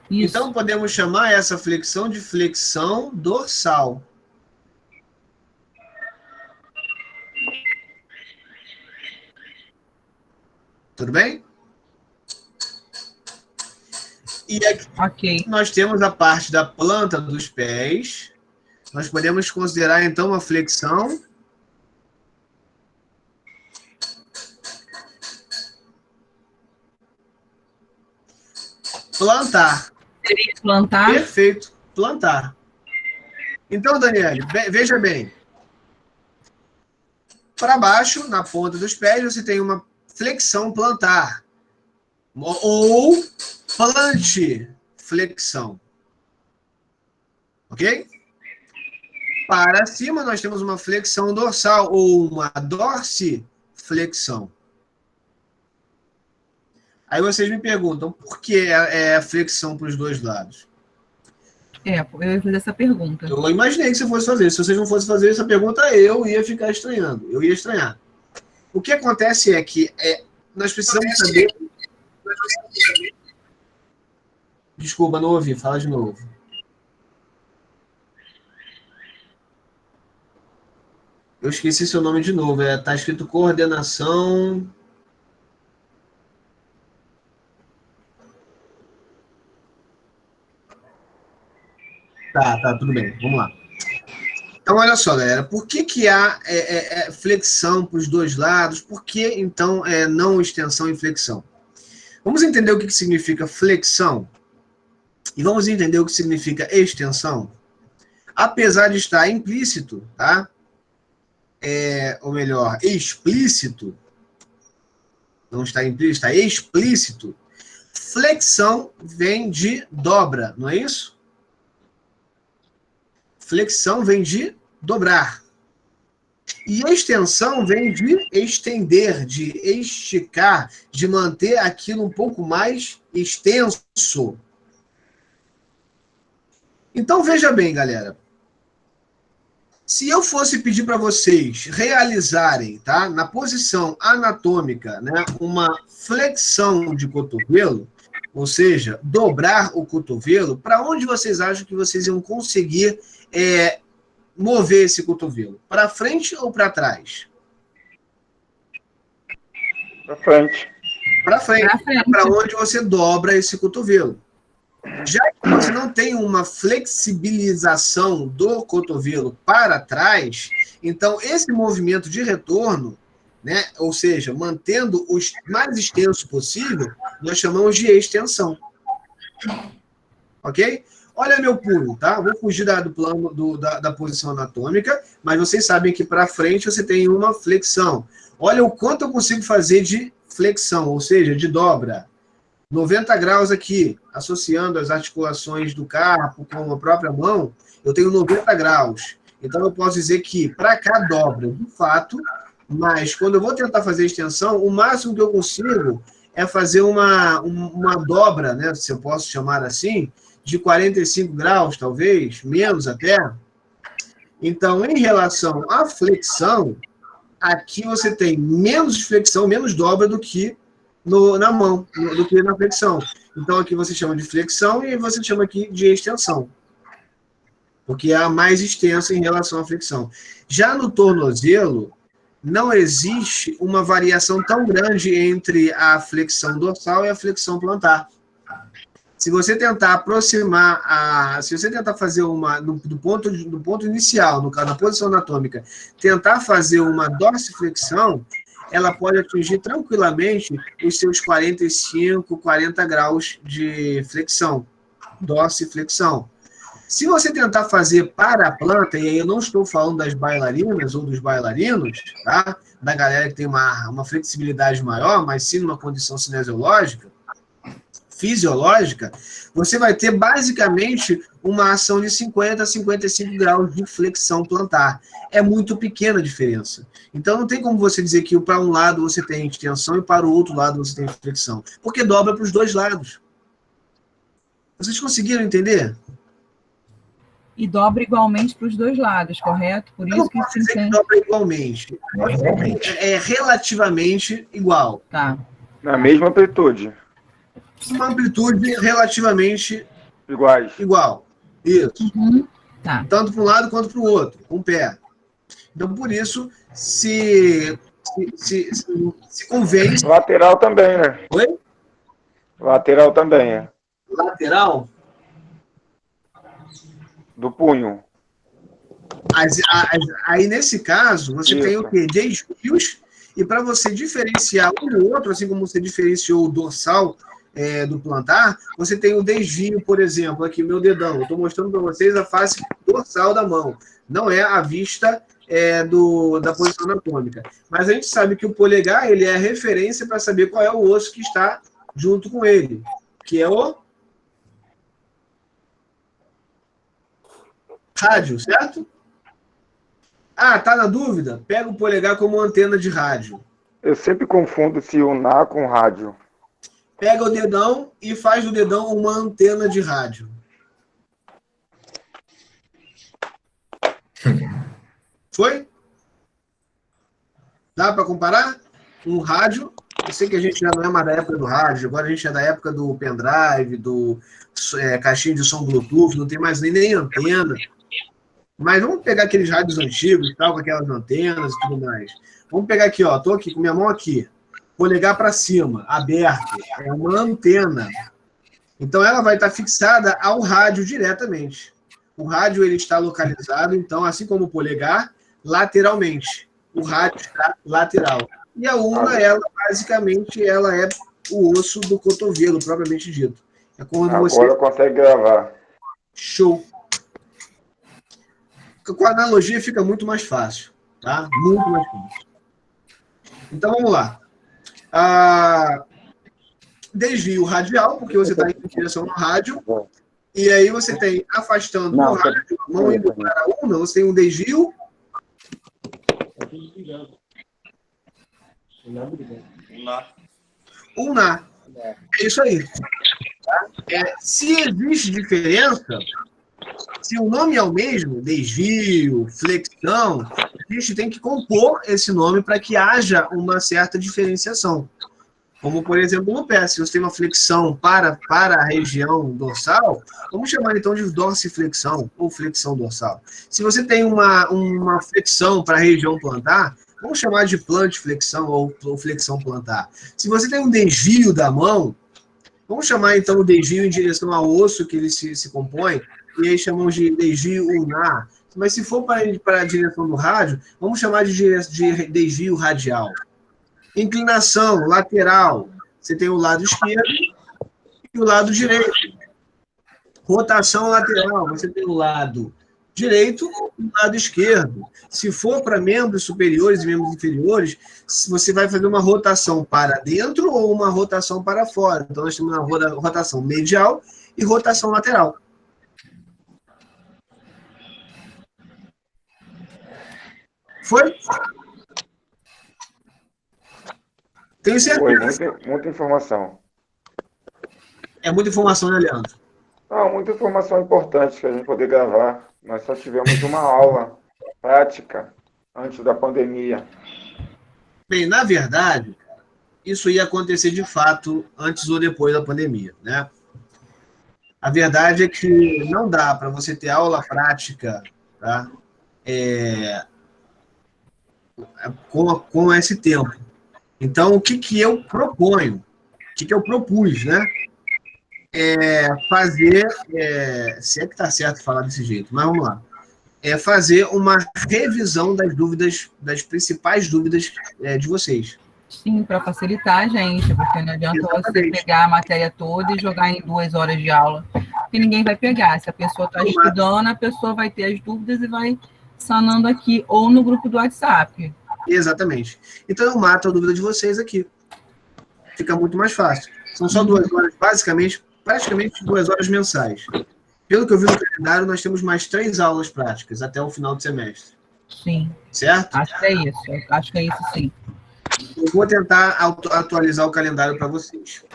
Speaker 4: Isso.
Speaker 1: Então, podemos chamar essa flexão de flexão dorsal. Tudo bem? E aqui nós temos a parte da planta dos pés. Nós podemos considerar, então, uma flexão plantar.
Speaker 4: Seria plantar?
Speaker 1: Perfeito, plantar. Então, Daniele, veja bem. Para baixo, na ponta dos pés, você tem uma flexão plantar. Ou plante-flexão. Ok? Para cima, nós temos uma flexão dorsal ou uma dorsiflexão. Aí vocês me perguntam, por que é flexão para os dois lados?
Speaker 4: Eu ia fazer essa pergunta.
Speaker 1: Eu imaginei que você fosse fazer. Se vocês não fossem fazer essa pergunta, eu ia ficar estranhando. Eu ia estranhar. O que acontece é que nós precisamos saber... Desculpa, não ouvi. Fala de novo. Eu esqueci seu nome de novo. Tá escrito coordenação... Tá, tudo bem. Vamos lá. Então, olha só, galera. Por que há flexão para os dois lados? Por que, então, não extensão e flexão? Vamos entender o que significa flexão e vamos entender o que significa extensão. Apesar de estar implícito, tá? Ou melhor, explícito. Não está implícito, está explícito. Flexão vem de dobra, não é isso? Flexão vem de dobrar. E extensão vem de estender, de esticar, de manter aquilo um pouco mais extenso. Então, veja bem, galera. Se eu fosse pedir para vocês realizarem, tá, na posição anatômica, né, uma flexão de cotovelo, ou seja, dobrar o cotovelo, para onde vocês acham que vocês iam conseguir mover esse cotovelo? Para frente ou para trás?
Speaker 3: Para frente.
Speaker 1: Para frente. Para onde você dobra esse cotovelo. Já que você não tem uma flexibilização do cotovelo para trás, então esse movimento de retorno, né, ou seja, mantendo o mais extenso possível, nós chamamos de extensão. Ok? Olha meu punho, tá? Vou fugir do plano da posição anatômica, mas vocês sabem que para frente você tem uma flexão. Olha o quanto eu consigo fazer de flexão, ou seja, de dobra. 90 graus aqui, associando as articulações do carpo com a própria mão, eu tenho 90 graus. Então, eu posso dizer que para cá dobra, de fato, mas quando eu vou tentar fazer extensão, o máximo que eu consigo é fazer uma dobra, né, se eu posso chamar assim, de 45 graus, talvez, menos até. Então, em relação à flexão, aqui você tem menos flexão, menos dobra do que na mão, do que na flexão. Então, aqui você chama de flexão e você chama aqui de extensão. Porque é a mais extensa em relação à flexão. Já no tornozelo, não existe uma variação tão grande entre a flexão dorsal e a flexão plantar. Se você tentar aproximar, se você tentar fazer do ponto inicial, na posição anatômica, tentar fazer uma dorsiflexão, ela pode atingir tranquilamente os seus 45, 40 graus de flexão, dorsiflexão. Se você tentar fazer para a planta, e aí eu não estou falando das bailarinas ou dos bailarinos, tá? Da galera que tem uma flexibilidade maior, mas sim numa condição cinesiológica, fisiológica, você vai ter basicamente uma ação de 50 a 55 graus de flexão plantar. É muito pequena a diferença. Então não tem como você dizer que para um lado você tem extensão e para o outro lado você tem flexão. Porque dobra para os dois lados. Vocês conseguiram entender?
Speaker 4: E dobra igualmente para os dois lados, correto? Por isso que se tem...
Speaker 1: dobra igualmente. É relativamente igual.
Speaker 4: Tá.
Speaker 3: Na mesma amplitude.
Speaker 1: Uma amplitude relativamente igual. Isso.
Speaker 4: Uhum. Tá.
Speaker 1: Tanto para um lado quanto para o outro, com o pé. Então, por isso, se convém...
Speaker 3: Lateral também, né?
Speaker 1: Oi?
Speaker 3: Lateral também, é.
Speaker 1: Lateral?
Speaker 3: Do punho.
Speaker 1: Aí, nesse caso, você tem o quê? Desvios, e para você diferenciar um do outro, assim como você diferenciou o dorsal do plantar, você tem o desvio, por exemplo, aqui, meu dedão. Eu estou mostrando para vocês a face dorsal da mão. Não é a vista da posição anatômica. Mas a gente sabe que o polegar ele é a referência para saber qual é o osso que está junto com ele, que é o rádio, certo? Ah, tá na dúvida? Pega o polegar como antena de rádio.
Speaker 3: Eu sempre confundo se unar com rádio.
Speaker 1: Pega o dedão e faz do dedão uma antena de rádio. Foi? Dá para comparar? Um rádio. Eu sei que a gente já não é mais da época do rádio, agora a gente é da época do pendrive, do caixinha de som Bluetooth, não tem mais nem antena. Mas vamos pegar aqueles rádios antigos, tal, com aquelas antenas e tudo mais. Vamos pegar aqui, ó. Tô aqui com minha mão aqui. Polegar para cima, aberto. É uma antena. Então, ela vai estar fixada ao rádio diretamente. O rádio ele está localizado, então, assim como o polegar, lateralmente. O rádio está lateral. E a ulna, ela, basicamente, ela é o osso do cotovelo, propriamente dito. É quando
Speaker 3: Agora consegue gravar.
Speaker 1: Show. Com a analogia fica muito mais fácil, tá? Muito mais fácil. Então, vamos lá. Desvio radial, porque você está em direção ao rádio, e aí você tem afastando o rádio, a mão indo para a ulna, você tem um desvio. Ulnar. É isso aí. Tá? Se existe diferença, Se o nome é o mesmo, desvio, flexão, a gente tem que compor esse nome para que haja uma certa diferenciação. Como, por exemplo, no pé, se você tem uma flexão para a região dorsal, vamos chamar então de dorsiflexão ou flexão dorsal. Se você tem uma flexão para a região plantar, vamos chamar de plantiflexão ou flexão plantar. Se você tem um desvio da mão, vamos chamar então o desvio em direção ao osso que ele se compõe, e aí chamamos de desvio ulnar. Mas se for para a direção do rádio, vamos chamar de desvio radial. Inclinação lateral, você tem o lado esquerdo e o lado direito. Rotação lateral, você tem o lado direito e o lado esquerdo. Se for para membros superiores e membros inferiores, você vai fazer uma rotação para dentro ou uma rotação para fora. Então, nós temos uma rotação medial e rotação lateral. Foi? Tenho certeza.
Speaker 6: Muita informação.
Speaker 1: É muita informação, né, Leandro?
Speaker 6: Não, muita informação importante que a gente poder gravar. Nós só tivemos uma aula prática antes da pandemia.
Speaker 1: Bem, na verdade, isso ia acontecer de fato antes ou depois da pandemia, né? A verdade é que não dá para você ter aula prática, tá? Com esse tempo. Então, o que eu proponho? O que eu propus, né? Fazer, se é que está certo falar desse jeito, mas vamos lá. Fazer uma revisão das dúvidas, das principais dúvidas de vocês.
Speaker 4: Sim, para facilitar a gente, porque não adianta você pegar a matéria toda e jogar em 2 horas de aula, porque ninguém vai pegar. Se a pessoa está estudando, a pessoa vai ter as dúvidas e vai sanando aqui, ou no grupo do WhatsApp.
Speaker 1: Exatamente. Então, eu mato a dúvida de vocês aqui. Fica muito mais fácil. São só 2 horas, praticamente 2 horas mensais. Pelo que eu vi no calendário, nós temos mais 3 aulas práticas até o final do semestre.
Speaker 4: Sim.
Speaker 1: Certo?
Speaker 4: Acho que é isso. Acho que é isso, sim.
Speaker 1: Eu vou tentar atualizar o calendário para vocês.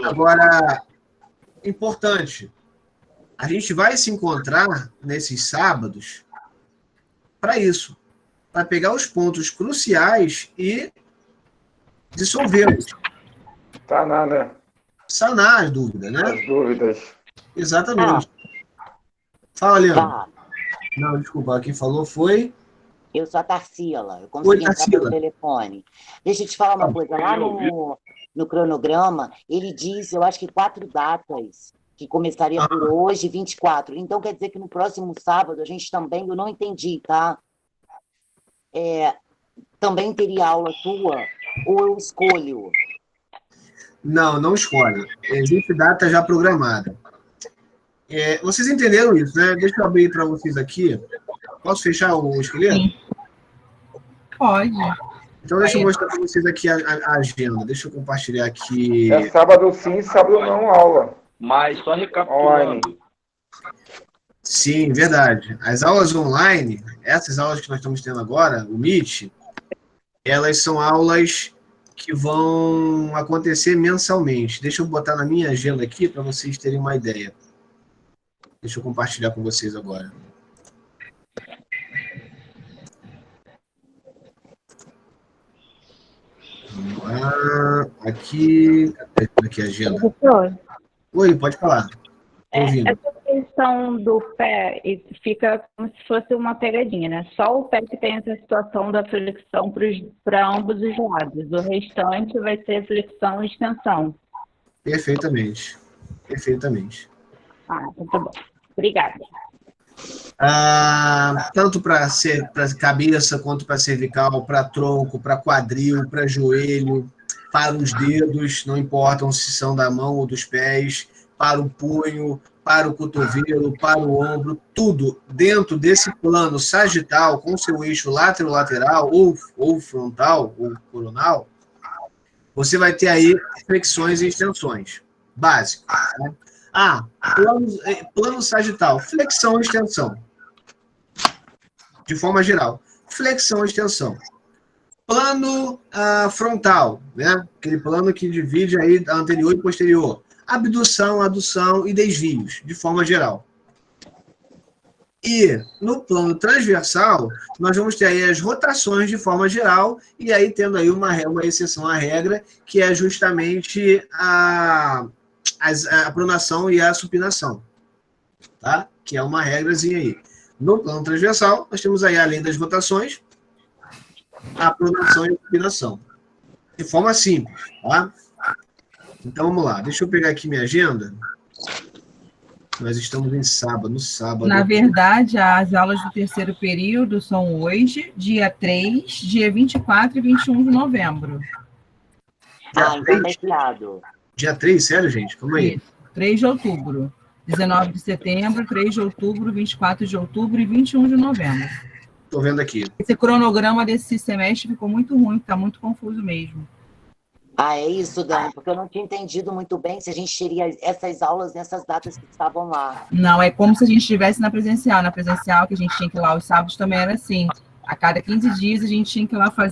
Speaker 1: Agora, importante, a gente vai se encontrar nesses sábados para isso, para pegar os pontos cruciais e dissolvê-los. Sanar as dúvidas, né?
Speaker 6: As dúvidas.
Speaker 1: Exatamente. Fala, Leandro. Não, desculpa, quem falou foi...
Speaker 7: Eu sou a Tarsila, eu consegui entrar pelo telefone. Deixa eu te falar uma coisa, lá no cronograma, ele diz, eu acho que 4 datas, que começaria por hoje, 24. Então, quer dizer que no próximo sábado, a gente também, eu não entendi, tá? Também teria aula tua, ou eu escolho?
Speaker 1: Não escolhe. Existe data já programada. Vocês entenderam isso, né? Deixa eu abrir para vocês aqui. Posso fechar o esqueleto?
Speaker 4: Sim. Pode.
Speaker 1: Então, deixa eu mostrar para vocês aqui a agenda. Deixa eu compartilhar aqui.
Speaker 6: Sábado sim, sábado não aula.
Speaker 3: Mas, só recapitulando.
Speaker 1: Sim, verdade. As aulas online, essas aulas que nós estamos tendo agora, o Meet, elas são aulas que vão acontecer mensalmente. Deixa eu botar na minha agenda aqui para vocês terem uma ideia. Deixa eu compartilhar com vocês agora. Vamos lá. Aqui a agenda.
Speaker 8: Professor,
Speaker 1: Oi, pode falar.
Speaker 8: essa questão do pé fica como se fosse uma pegadinha, né? Só o pé que tem essa situação da flexão para ambos os lados. O restante vai ser flexão e extensão.
Speaker 1: Perfeitamente. Perfeitamente.
Speaker 8: Então tá bom. Obrigada.
Speaker 1: Tanto para cabeça, quanto para cervical, para tronco, para quadril, para joelho, para os dedos, não importam se são da mão ou dos pés, para o punho, para o cotovelo, para o ombro, tudo dentro desse plano sagital, com seu eixo lateral ou frontal, ou coronal, você vai ter aí flexões e extensões básicas, né? Plano sagital, flexão e extensão. De forma geral, flexão e extensão. Plano frontal, né? Aquele plano que divide aí anterior e posterior. abdução, adução e desvios, de forma geral. E no plano transversal, nós vamos ter aí as rotações de forma geral, e aí tendo aí uma exceção à regra, que é justamente a pronação e a supinação, tá? Que é uma regrazinha aí. No plano transversal, nós temos aí, além das rotações, a pronação e a supinação. De forma simples, tá? Então, vamos lá. Deixa eu pegar aqui minha agenda. Nós estamos no sábado.
Speaker 4: Na verdade, as aulas do terceiro período são hoje, dia 3, dia 24 e 21 de novembro.
Speaker 7: Ah, então tá errado.
Speaker 1: Dia 3, sério, gente? Calma aí.
Speaker 4: 3 de outubro, 19 de setembro, 3 de outubro, 24 de outubro e 21 de novembro.
Speaker 1: Estou vendo aqui.
Speaker 4: Esse cronograma desse semestre ficou muito ruim, está muito confuso mesmo.
Speaker 7: Ah, é isso, Dani, porque eu não tinha entendido muito bem se a gente teria essas aulas nessas datas que estavam lá.
Speaker 4: Não, é como se a gente estivesse na presencial. Na presencial, que a gente tinha que ir lá os sábados, também era assim. A cada 15 dias, a gente tinha que ir lá fazer